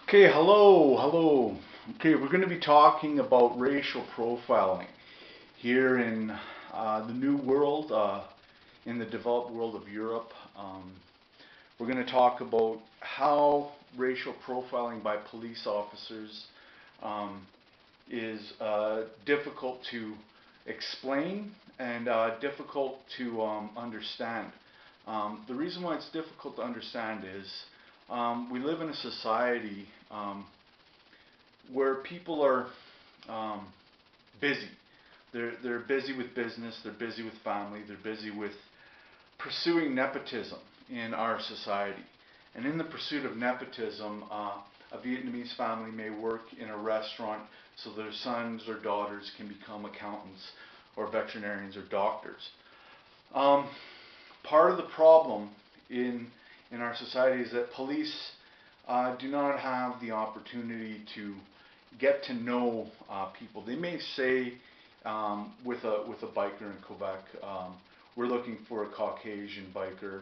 Okay, hello. Okay, we're going to be talking about racial profiling here in the New World, in the developed world of Europe. We're going to talk about how racial profiling by police officers um, is difficult to explain and difficult to understand. The reason why it's difficult to understand is we live in a society where people are um, busy. They're busy with business, they're busy with family, they're busy with pursuing nepotism in our society. And in the pursuit of nepotism, a Vietnamese family may work in a restaurant so their sons or daughters can become accountants or veterinarians or doctors. Um, Part of the problem in our society is that police do not have the opportunity to get to know people. They may say with a biker in Quebec, we're looking for a Caucasian biker.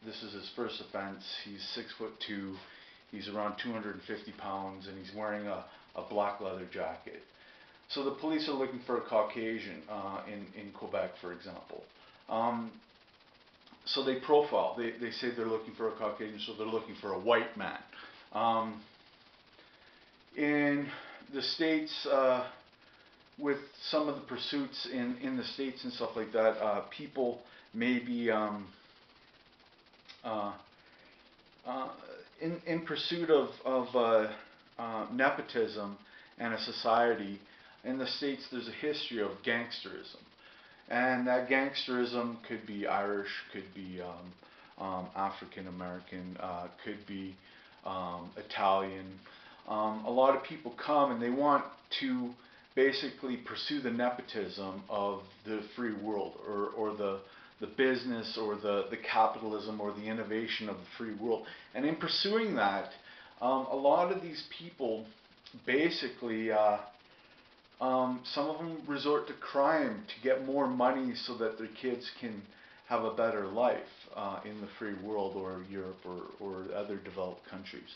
This is his first offense. He's 6'2". He's around 250 pounds, and he's wearing a black leather jacket. So the police are looking for a Caucasian in Quebec, for example. So they profile. They say they're looking for a Caucasian, so they're looking for a white man. In the States, with some of the pursuits in the States and stuff like that, people may be uh, in pursuit of nepotism and a society. In the States, there's a history of gangsterism. And that gangsterism could be Irish, could be African American, could be Italian. A lot of people come and they want to basically pursue the nepotism of the free world, or the business, or the capitalism, or the innovation of the free world. And in pursuing that, a lot of these people basically some of them resort to crime to get more money so that their kids can have a better life in the free world, or Europe, or other developed countries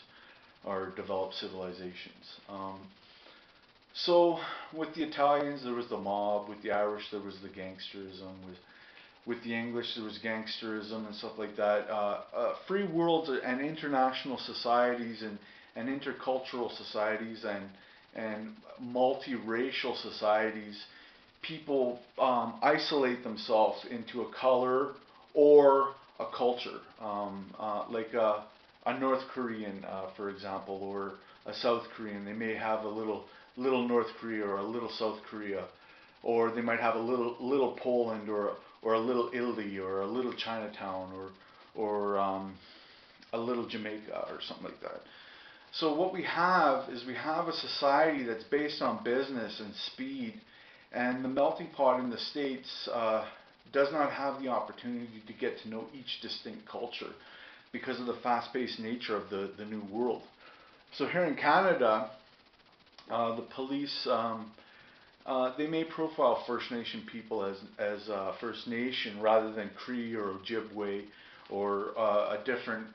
or developed civilizations. So with the Italians there was the mob, with the Irish there was the gangsterism, with the English there was gangsterism and stuff like that. Free worlds and international societies and intercultural societies and multiracial societies, people isolate themselves into a color or a culture, like a North Korean, for example, or a South Korean. They may have a little North Korea or a little South Korea, or they might have a little Poland, or a little Italy, or a little Chinatown, or a little Jamaica, or something like that. So what we have is we have a society that's based on business and speed, and the melting pot in the States does not have the opportunity to get to know each distinct culture because of the fast-paced nature of the new world. So here in Canada, the police, they may profile First Nation people as First Nation rather than Cree or Ojibwe, or a different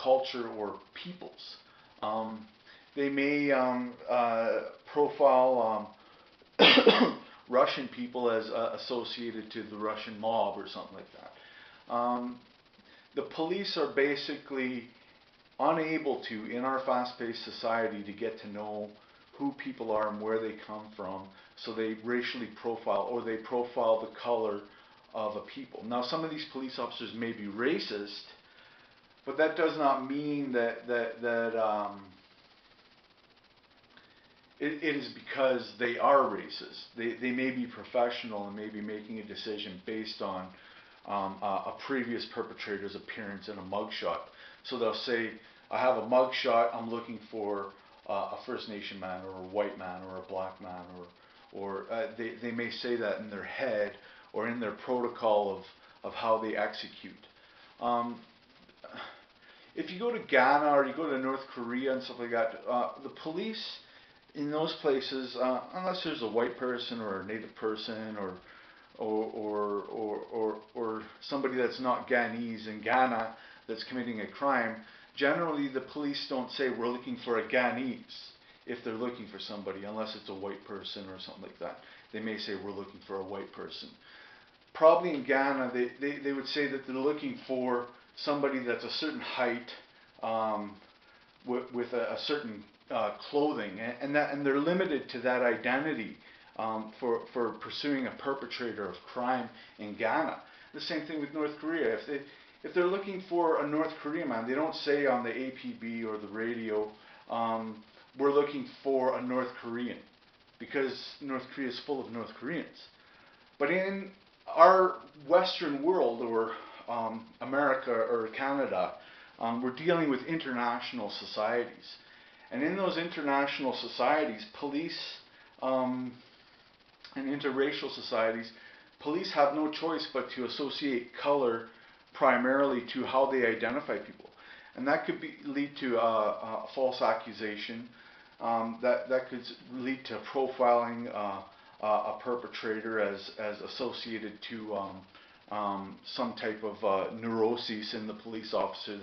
culture or peoples. They may profile Russian people as associated to the Russian mob or something like that. The police are basically unable to, in our fast-paced society, to get to know who people are and where they come from, so they racially profile, or they profile the color of a people. Now, some of these police officers may be racist, but that does not mean that it is because they are racist. They may be professional and may be making a decision based on a previous perpetrator's appearance in a mugshot. So they'll say, I have a mugshot, I'm looking for a First Nation man, or a white man, or a black man, or they may say that in their head, or in their protocol of how they execute. If you go to Ghana, or you go to North Korea and stuff like that, the police in those places, unless there's a white person or a native person, or somebody that's not Ghanese in Ghana that's committing a crime, generally the police don't say we're looking for a Ghanese if they're looking for somebody, unless it's a white person or something like that. They may say we're looking for a white person. Probably in Ghana, they would say that they're looking for somebody that's a certain height, with a certain clothing, and they're limited to that identity, for pursuing a perpetrator of crime in Ghana. The same thing with North Korea. If they're looking for a North Korean man, they don't say on the APB or the radio, we're looking for a North Korean, because North Korea is full of North Koreans. But in our Western world, or America or Canada, we're dealing with international societies. And in those international societies, police, and interracial societies, police have no choice but to associate color primarily to how they identify people. And that could lead to a false accusation. That could lead to profiling a perpetrator as associated to some type of neuroses in the police officer.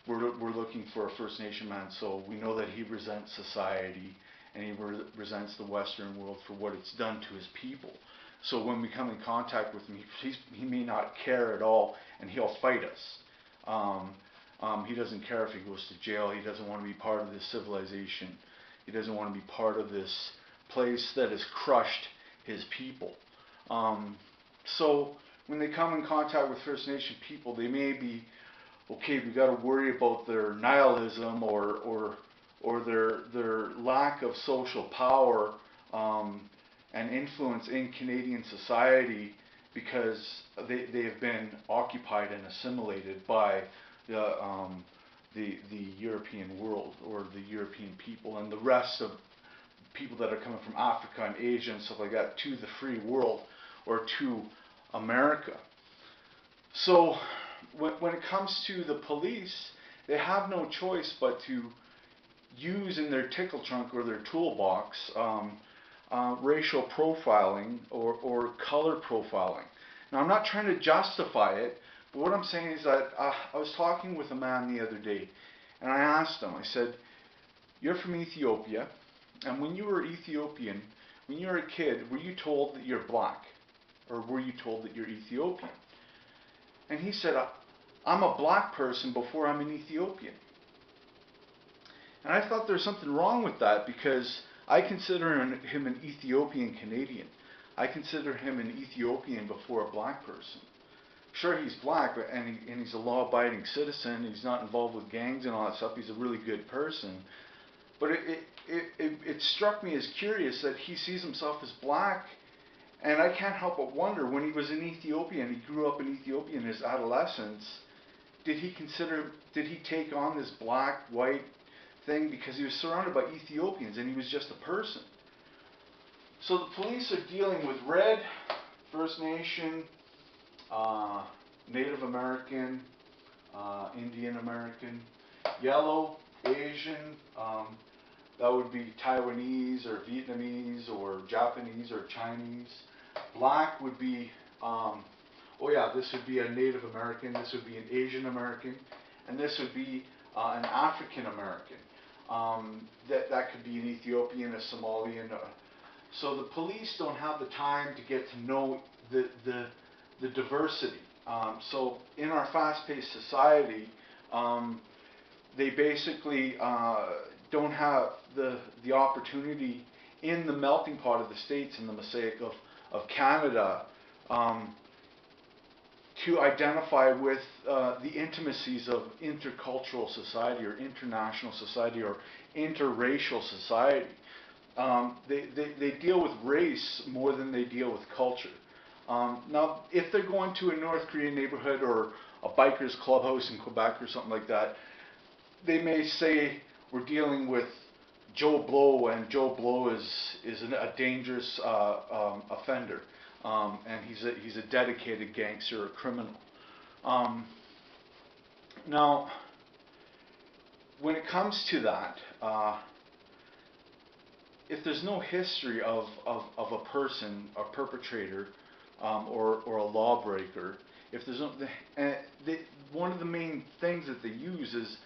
We're looking for a First Nation man, so we know that he resents society and he resents the Western world for what it's done to his people. So when we come in contact with him, he may not care at all, and he'll fight us. He doesn't care if he goes to jail. He doesn't want to be part of this civilization. He doesn't want to be part of this place that has crushed his people. So when they come in contact with First Nation people, they may be, okay, we got to worry about their nihilism or their lack of social power and influence in Canadian society, because they have been occupied and assimilated by the European world, or the European people, and the rest of people that are coming from Africa and Asia and stuff like that to the free world, or to America. So when it comes to the police, they have no choice but to use in their tickle trunk or their toolbox racial profiling or color profiling. Now, I'm not trying to justify it, but what I'm saying is that I was talking with a man the other day, and I asked him, I said, you're from Ethiopia, and when you were Ethiopian, when you were a kid, were you told that you're black? Or were you told that you're Ethiopian? And he said, I'm a black person before I'm an Ethiopian. And I thought there was something wrong with that, because I consider him an Ethiopian Canadian. I consider him an Ethiopian before a black person. Sure, he's black, and he's a law-abiding citizen. He's not involved with gangs and all that stuff. He's a really good person. But it struck me as curious that he sees himself as black, and I can't help but wonder, when he was in Ethiopia and he grew up in Ethiopia in his adolescence, did he take on this black-white thing because he was surrounded by Ethiopians and he was just a person? So the police are dealing with red, First Nation, Native American, Indian American; yellow, Asian, that would be Taiwanese or Vietnamese or Japanese or Chinese. Black would be, this would be a Native American, this would be an Asian American, and this would be an African American. That could be an Ethiopian, a Somalian. So the police don't have the time to get to know the diversity. So in our fast-paced society, they basically don't have the opportunity in the melting pot of the States and the mosaic of Canada to identify with the intimacies of intercultural society or international society or interracial society. They deal with race more than they deal with culture. Now, if they're going to a North Korean neighborhood or a biker's clubhouse in Quebec or something like that, they may say, we're dealing with Joe Blow, and Joe Blow is a dangerous offender, and he's a dedicated gangster or criminal. Now, when it comes to that, if there's no history of a person, a perpetrator, or a lawbreaker, if there's no, one of the main things that they use is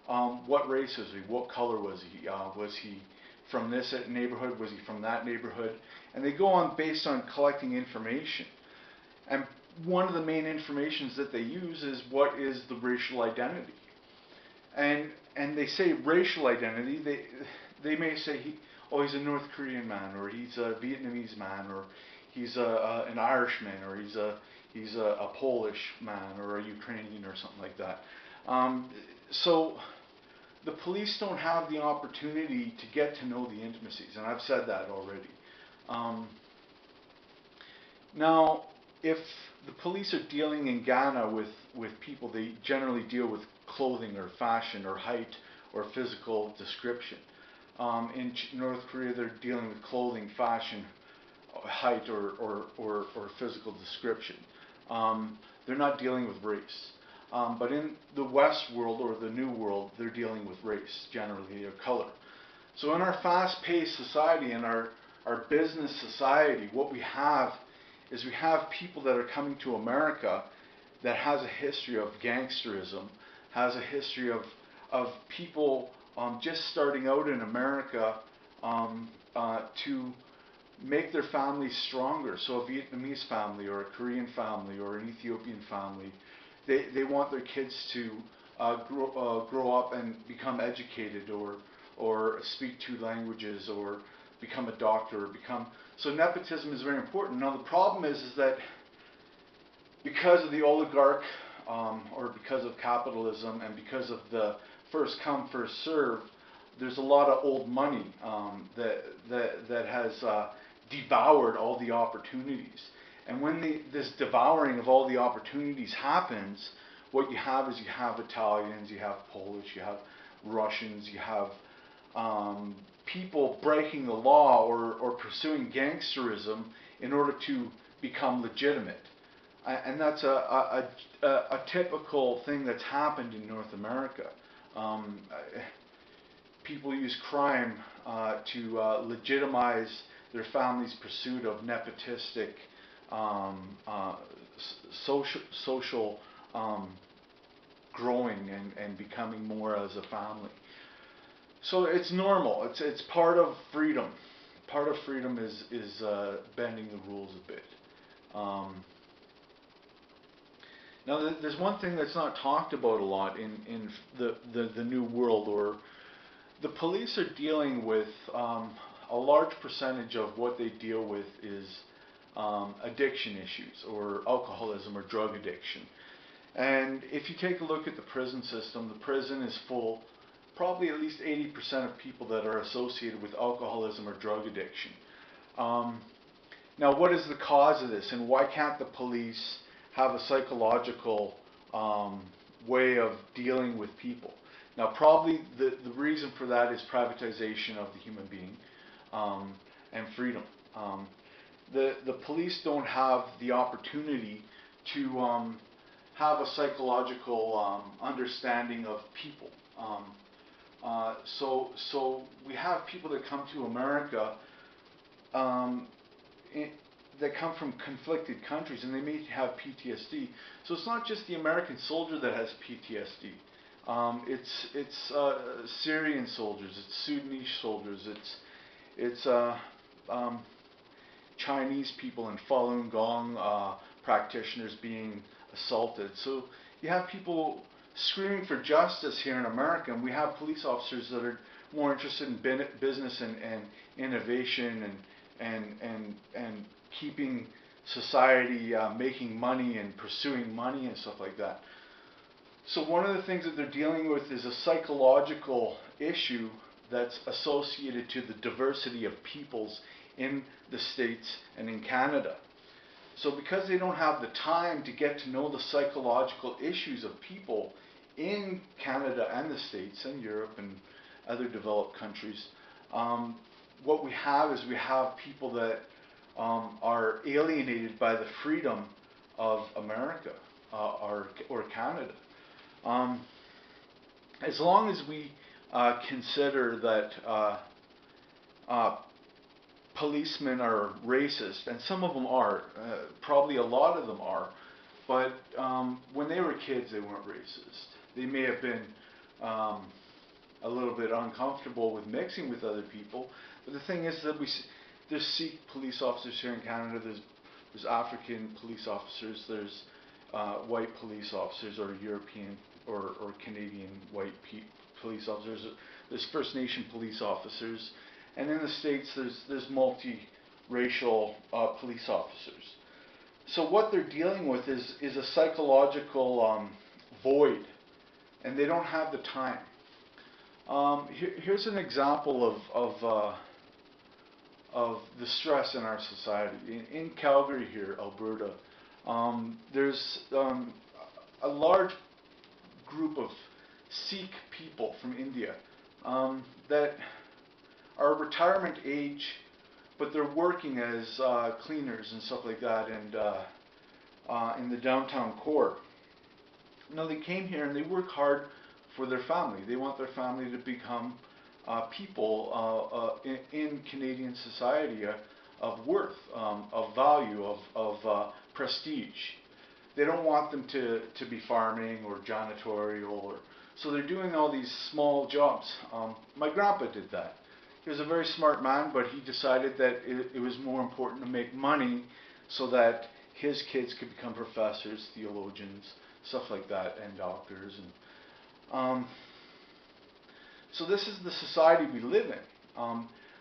what race was he? What color was he? Was he from this neighborhood? Was he from that neighborhood? And they go on based on collecting information. And one of the main informations that they use is what is the racial identity. And they say racial identity. They may say he's a North Korean man, or he's a Vietnamese man, or he's an Irishman, or he's a Polish man, or a Ukrainian, or something like that. So the police don't have the opportunity to get to know the intimacies, and I've said that already. Now, if the police are dealing in Ghana with people, they generally deal with clothing or fashion or height or physical description. In North Korea, they're dealing with clothing, fashion, height, or physical description. They're not dealing with race. But in the West world or the New World, they're dealing with race, generally, or color. So in our fast-paced society, in our business society, what we have is we have people that are coming to America that has a history of gangsterism, has a history of people just starting out in America to make their families stronger. So a Vietnamese family or a Korean family or an Ethiopian family, they want their kids to grow up and become educated or speak two languages or become a doctor or so nepotism is very important. Now the problem is that because of the oligarch or because of capitalism and because of the first come first serve, there's a lot of old money that has devoured all the opportunities. And when this devouring of all the opportunities happens, what you have is you have Italians, you have Polish, you have Russians, you have people breaking the law or pursuing gangsterism in order to become legitimate. And that's a typical thing that's happened in North America. People use crime to legitimize their family's pursuit of nepotistic social growing and becoming more as a family. So it's normal. It's part of freedom. Part of freedom is bending the rules a bit. Now there's one thing that's not talked about a lot in the New World, or the police are dealing with a large percentage of what they deal with is addiction issues or alcoholism or drug addiction. And if you take a look at the prison system, the prison is full, probably at least 80% of people that are associated with alcoholism or drug addiction. Now what is the cause of this, and why can't the police have a psychological way of dealing with people? Now probably the reason for that is privatization of the human being and freedom. The police don't have the opportunity to have a psychological understanding of people. So we have people that come to America that come from conflicted countries, and they may have PTSD. So it's not just the American soldier that has PTSD. It's Syrian soldiers, it's Sudanese soldiers, it's Chinese people and Falun Gong practitioners being assaulted. So you have people screaming for justice here in America, and we have police officers that are more interested in business and innovation and keeping society making money and pursuing money and stuff like that. So one of the things that they're dealing with is a psychological issue that's associated to the diversity of peoples in the States and in Canada. So because they don't have the time to get to know the psychological issues of people in Canada and the States and Europe and other developed countries, what we have is we have people that are alienated by the freedom of America or Canada. As long as we consider that policemen are racist, and some of them are, probably a lot of them are, but when they were kids they weren't racist. They may have been a little bit uncomfortable with mixing with other people. But the thing is that there's Sikh police officers here in Canada. There's African police officers. There's white police officers, or European or Canadian white police officers. There's First Nation police officers, and in the States there's multi-racial police officers. So what they're dealing with is a psychological void, and they don't have the time. Here's an example of the stress in our society. In Calgary here, Alberta, there's a large group of Sikh people from India that are retirement age, but they're working as cleaners and stuff like that, and in the downtown core. No, they came here and they work hard for their family. They want their family to become people in Canadian society of worth, of value, of prestige. They don't want them to be farming or janitorial, so they're doing all these small jobs. My grandpa did that. He was a very smart man, but he decided that it was more important to make money so that his kids could become professors, theologians, stuff like that, and doctors. And so this is the society we live in.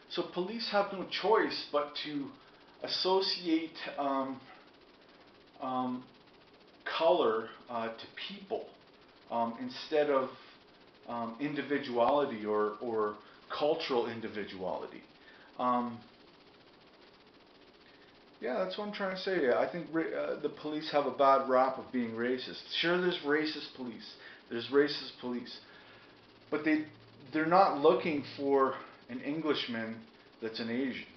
So police have no choice but to associate color to people instead of individuality or cultural individuality. Yeah, that's what I'm trying to say. I think the police have a bad rap of being racist. Sure, there's racist police. There's racist police. But they're not looking for an Englishman that's an Asian.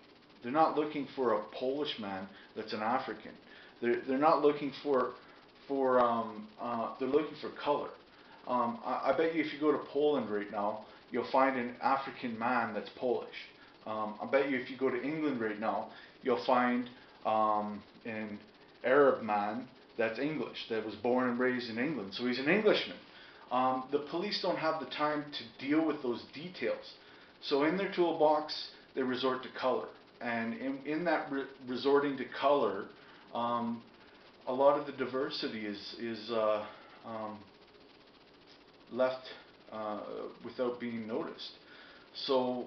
They're not looking for a Polish man that's an African. They're not looking for they're looking for color. I bet you if you go to Poland right now, you'll find an African man that's Polish. I bet you if you go to England right now, you'll find an Arab man that's English, that was born and raised in England. So he's an Englishman. The police don't have the time to deal with those details. So in their toolbox, they resort to color. And in that resorting to color, a lot of the diversity is left without being noticed. So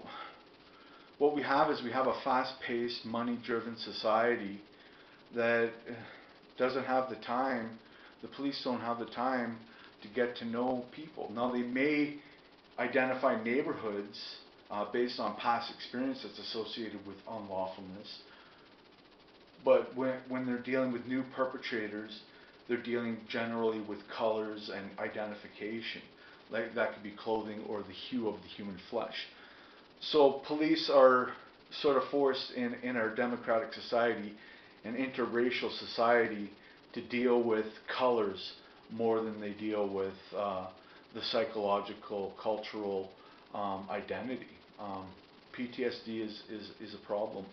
what we have is we have a fast-paced, money-driven society that doesn't have the time. The police don't have the time to get to know people. Now they may identify neighborhoods based on past experience that's associated with unlawfulness, but when they're dealing with new perpetrators, they're dealing generally with colors and identification. Like that could be clothing or the hue of the human flesh. So police are sort of forced in our democratic society, an interracial society, to deal with colors more than they deal with the psychological, cultural identity. PTSD is a problem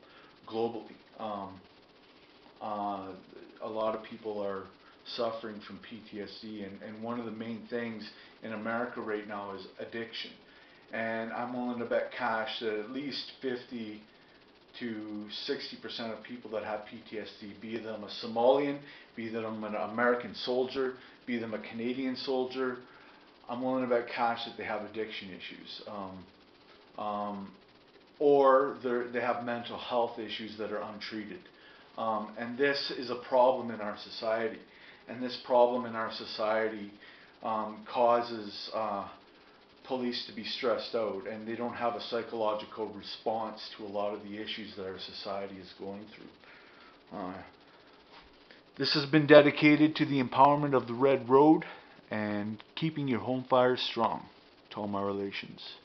globally. A lot of people are suffering from PTSD, and one of the main things in America right now is addiction. And I'm willing to bet cash that at least 50 to 60% of people that have PTSD, be them a Somalian, be them an American soldier, be them a Canadian soldier, I'm willing to bet cash that they have addiction issues. Or they have mental health issues that are untreated. And this is a problem in our society. And this problem in our society causes police to be stressed out, and they don't have a psychological response to a lot of the issues that our society is going through. This has been dedicated to the empowerment of the Red Road and keeping your home fires strong. To all my relations.